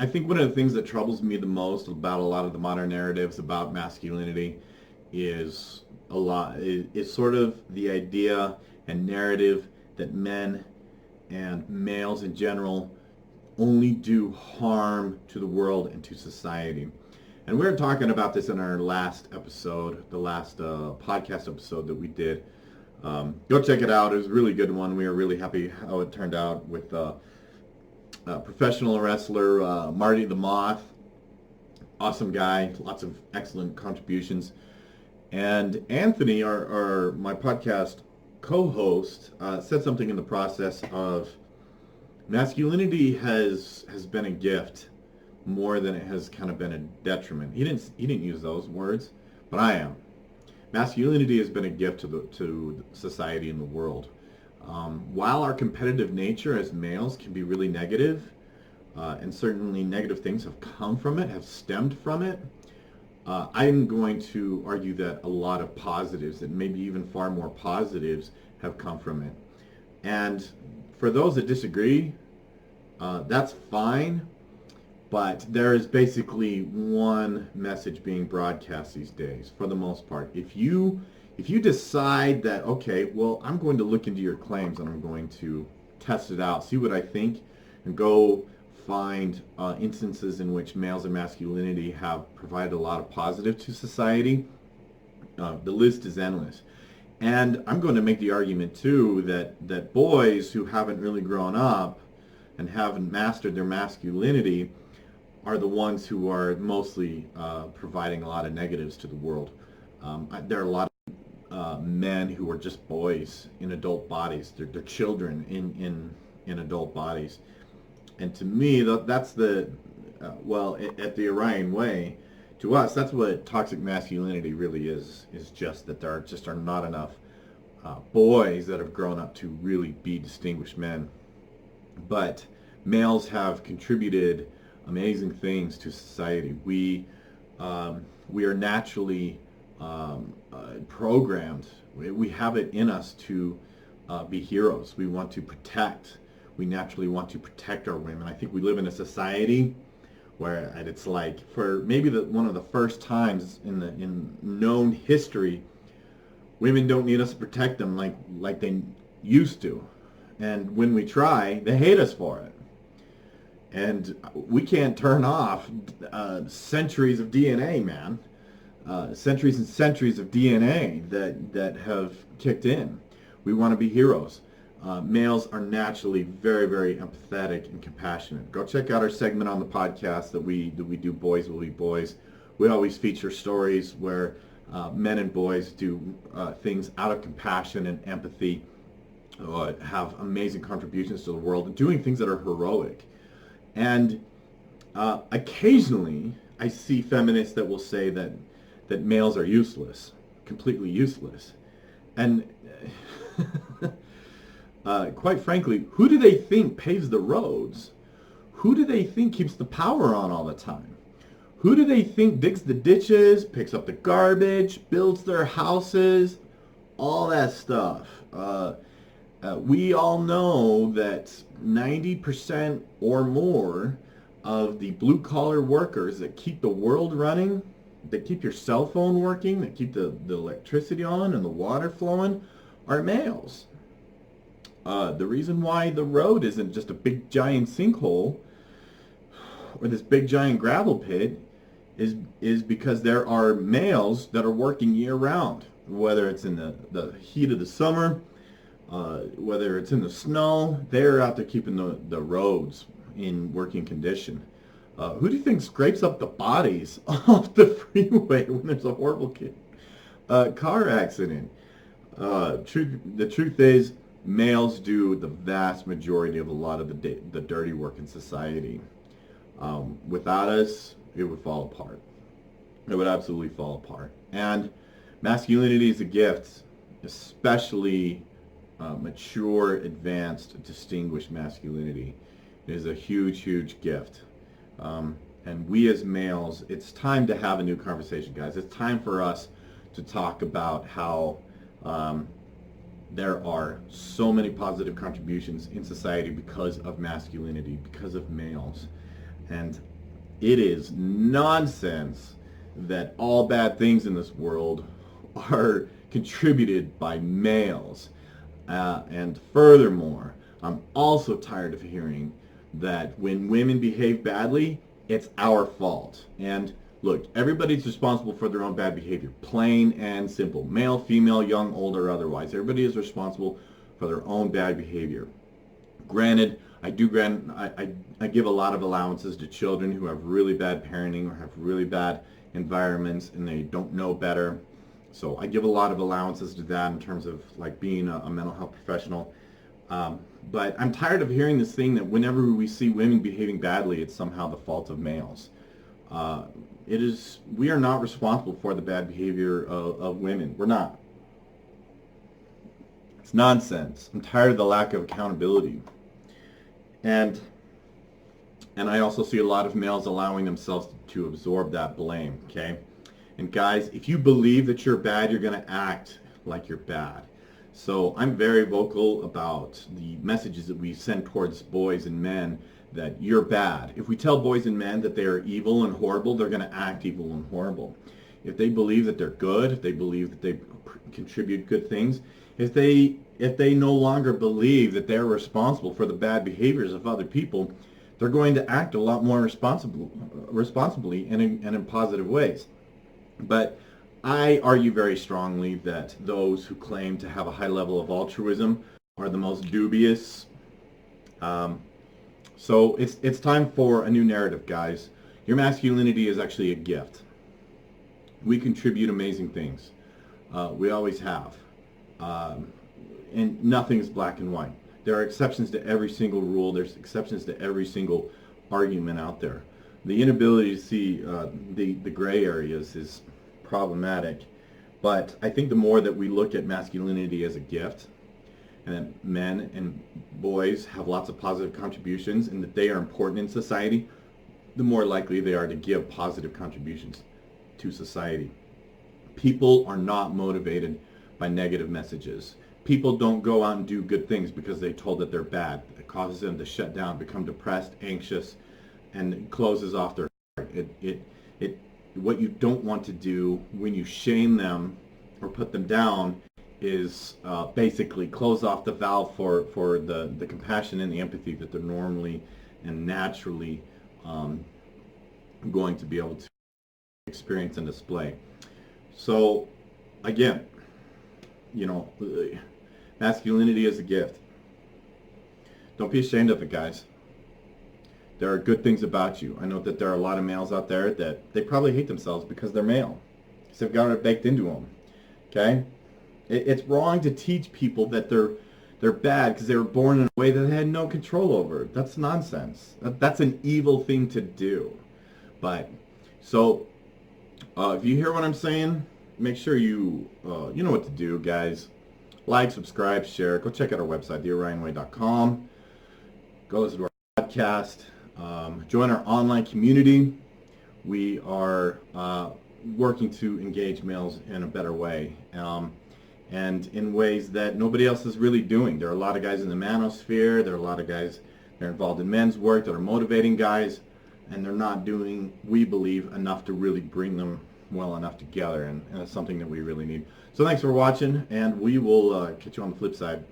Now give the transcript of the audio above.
I think one of the things that troubles me the most about a lot of the modern narratives about masculinity is is sort of the idea and narrative that men and males in general only do harm to the world and to society. And we were talking about this in our last episode, the last podcast episode that we did. Go check it out. It was a really good one. We were really happy how it turned out with professional wrestler Marty the Moth. Awesome guy. Lots of excellent contributions. And Anthony, my podcast co-host, said something in the process of masculinity has been a gift more than it has kind of been a detriment. He didn't use those words, but I am. Masculinity has been a gift to society and the world. While our competitive nature as males can be really negative, and certainly negative things have come from it, have stemmed from it, I'm going to argue that a lot of positives, and maybe even far more positives, have come from it. And for those that disagree, that's fine, but there is basically one message being broadcast these days, for the most part. If you decide that, okay, well, I'm going to look into your claims and I'm going to test it out, see what I think, and go find instances in which males and masculinity have provided a lot of positive to society, the list is endless. And I'm going to make the argument, too, that boys who haven't really grown up and haven't mastered their masculinity are the ones who are mostly providing a lot of negatives to the world. There are a lot of men who are just boys in adult bodies. They're children in adult bodies. And to me, that's at the Orion Way, to us, that's what toxic masculinity really is just that there are not enough boys that have grown up to really be distinguished men. But males have contributed amazing things to society. We are naturally programmed. We have it in us to be heroes. We want to protect. We naturally want to protect our women. I think we live in a society where it's like, for maybe one of the first times in known history, women don't need us to protect them like they used to. And when we try, they hate us for it. And we can't turn off centuries of DNA, man. Centuries and centuries of DNA that have kicked in. We want to be heroes. Males are naturally very, very empathetic and compassionate. Go check out our segment on the podcast that we do, Boys Will Be Boys. We always feature stories where men and boys do things out of compassion and empathy, have amazing contributions to the world, and doing things that are heroic. And occasionally, I see feminists that will say that males are useless, completely useless. And quite frankly, who do they think paves the roads? Who do they think keeps the power on all the time? Who do they think digs the ditches, picks up the garbage, builds their houses, all that stuff? We all know that 90% or more of the blue-collar workers that keep the world running, that keep your cell phone working, that keep the electricity on and the water flowing, are males. The reason why the road isn't just a big giant sinkhole or this big giant gravel pit is because there are males that are working year-round, whether it's in the heat of the summer, whether it's in the snow. They're out there keeping the roads in working condition. Who do you think scrapes up the bodies off the freeway when there's a horrible car accident? The truth is, males do the vast majority of a lot of the dirty work in society. Without us, it would fall apart. It would absolutely fall apart. And masculinity is a gift, especially mature, advanced, distinguished masculinity. It is a huge, huge gift. And we as males, it's time to have a new conversation, guys. It's time for us to talk about how there are so many positive contributions in society because of masculinity, because of males. And it is nonsense that all bad things in this world are contributed by males. And furthermore, I'm also tired of hearing that when women behave badly, it's our fault. And look, everybody's responsible for their own bad behavior, plain and simple. Male, female, young, old, or otherwise. Everybody is responsible for their own bad behavior. Granted, I give a lot of allowances to children who have really bad parenting or have really bad environments and they don't know better. So I give a lot of allowances to that in terms of like being a mental health professional. But I'm tired of hearing this thing that whenever we see women behaving badly, it's somehow the fault of males. We are not responsible for the bad behavior of women. We're not. It's nonsense. I'm tired of the lack of accountability. And I also see a lot of males allowing themselves to absorb that blame, okay? And guys, if you believe that you're bad, you're going to act like you're bad. So I'm very vocal about the messages that we send towards boys and men that you're bad. If we tell boys and men that they are evil and horrible, they're going to act evil and horrible. If they believe that they're good, if they believe that they contribute good things, if they no longer believe that they're responsible for the bad behaviors of other people, they're going to act a lot more responsibly and in positive ways. But I argue very strongly that those who claim to have a high level of altruism are the most dubious. So it's time for a new narrative, guys. Your masculinity is actually a gift. We contribute amazing things. We always have. And nothing is black and white. There are exceptions to every single rule. There's exceptions to every single argument out there. The inability to see the gray areas is problematic. But I think the more that we look at masculinity as a gift, and that men and boys have lots of positive contributions and that they are important in society, the more likely they are to give positive contributions to society. People are not motivated by negative messages. People don't go out and do good things because they're told that they're bad. It causes them to shut down, become depressed, anxious, and it closes off their heart. What you don't want to do when you shame them or put them down is basically close off the valve for the compassion and the empathy that they're normally and naturally going to be able to experience and display. So again, masculinity is a gift. Don't be ashamed of it, guys. There are good things about you. I know that there are a lot of males out there that they probably hate themselves because they're male, because they've got it baked into them. Okay? It's wrong to teach people that they're bad because they were born in a way that they had no control over. That's nonsense. That's an evil thing to do. But so if you hear what I'm saying, make sure you know what to do, guys. Like, subscribe, share. Go check out our website, theorionway.com. Go listen to our podcast. Join our online community. We are working to engage males in a better way, and in ways that nobody else is really doing. There are a lot of guys in the manosphere. There are a lot of guys that are involved in men's work that are motivating guys, and they're not doing, we believe, enough to really bring them well enough together, and it's something that we really need. So thanks for watching, and we will catch you on the flip side.